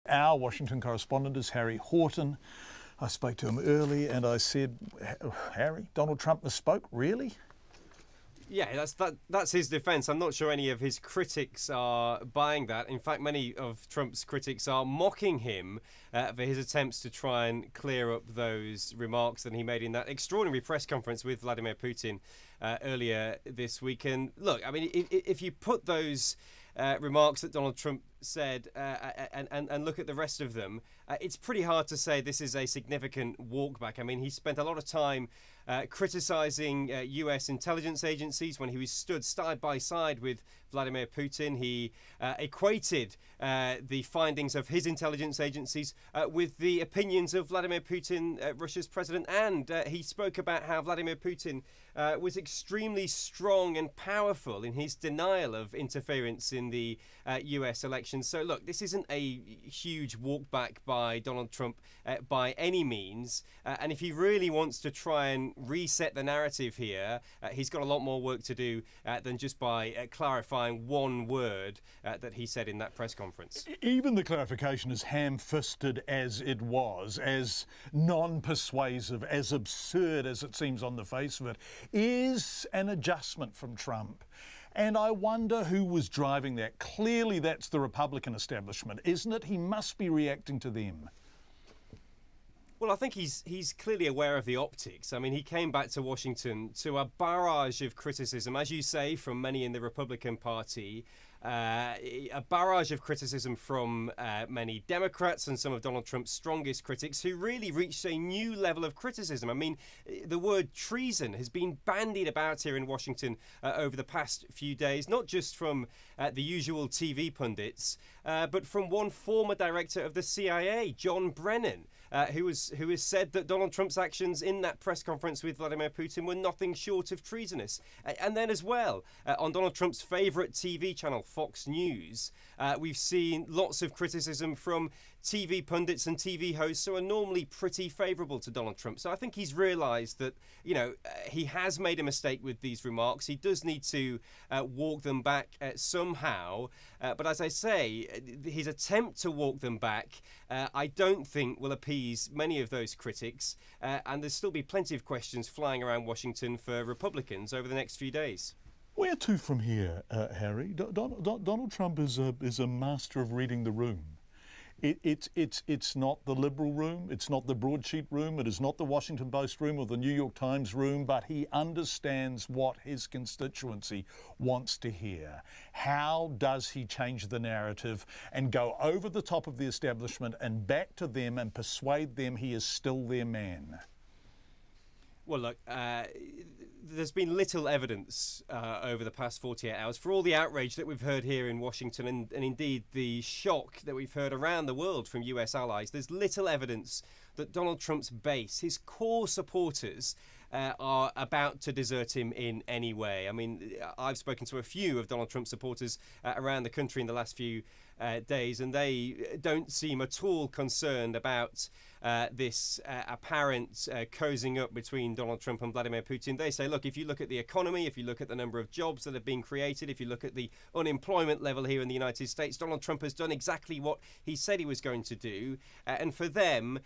Our Washington correspondent is Harry Horton. I spoke to him early and I said, Harry, Donald Trump misspoke, really? Yeah, that's his defence. I'm not sure any of his critics are buying that. In fact, many of Trump's critics are mocking him for his attempts to try and clear up those remarks that he made in that extraordinary press conference with Vladimir Putin earlier this week. And look, I mean, if you put those remarks that Donald Trump said and look at the rest of them, it's pretty hard to say this is a significant walkback. I mean, he spent a lot of time criticising US intelligence agencies when he was stood side by side with Vladimir Putin. He equated the findings of his intelligence agencies with the opinions of Vladimir Putin, Russia's president, and he spoke about how Vladimir Putin was extremely strong and powerful in his denial of interference in the US elections. So look, this isn't a huge walkback by Donald Trump by any means, and if he really wants to try and reset the narrative here, he's got a lot more work to do than just by clarifying one word that he said in that press conference. Even the clarification, as ham-fisted as it was, as non-persuasive, as absurd as it seems on the face of it, is an adjustment from Trump. And I wonder who was driving that. Clearly that's the Republican establishment, isn't it? He must be reacting to them. Well, I think he's clearly aware of the optics. I mean, he came back to Washington to a barrage of criticism, as you say, from many in the Republican Party, a barrage of criticism from many Democrats and some of Donald Trump's strongest critics, who really reached a new level of criticism. I mean, the word treason has been bandied about here in Washington over the past few days, not just from the usual TV pundits, but from one former director of the CIA, John Brennan, who has said that Donald Trump's actions in that press conference with Vladimir Putin were nothing short of treasonous. And then as well, on Donald Trump's favourite TV channel, Fox News, we've seen lots of criticism from TV pundits and TV hosts who are normally pretty favourable to Donald Trump. So I think he's realised that, you know, he has made a mistake with these remarks. He does need to walk them back somehow. But as I say, his attempt to walk them back, I don't think will appease many of those critics. And there'll still be plenty of questions flying around Washington for Republicans over the next few days. Where to from here, Harry? Donald Trump is a master of reading the room. It's not the liberal room, it's not the broadsheet room, it is not the Washington Post room or the New York Times room, but he understands what his constituency wants to hear. How does he change the narrative and go over the top of the establishment and back to them and persuade them he is still their man? Well, look, there's been little evidence over the past 48 hours for all the outrage that we've heard here in Washington and indeed the shock that we've heard around the world from US allies. There's little evidence that Donald Trump's base, his core supporters, are about to desert him in any way. I mean, I've spoken to a few of Donald Trump's supporters around the country in the last few days, and they don't seem at all concerned about this apparent cozying up between Donald Trump and Vladimir Putin. They say, look, if you look at the economy, if you look at the number of jobs that have been created, if you look at the unemployment level here in the United States, Donald Trump has done exactly what he said he was going to do. And for them,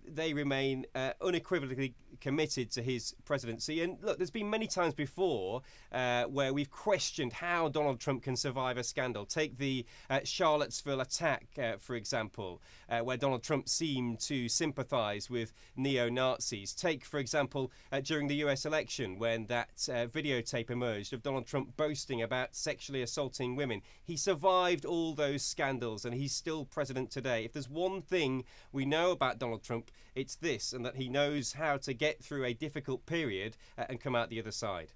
they remain unequivocally committed to his presidency. And look, there's been many times before where we've questioned how Donald Trump can survive a scandal. Take the Charlottesville attack, for example, where Donald Trump seemed to sympathise with neo-Nazis. Take, for example, during the US election when that videotape emerged of Donald Trump boasting about sexually assaulting women. He survived all those scandals and he's still president today. If there's one thing we know about Donald Trump, it's this, and that he knows how to get through a difficult period and come out the other side.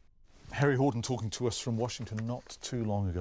Harry Horton talking to us from Washington not too long ago.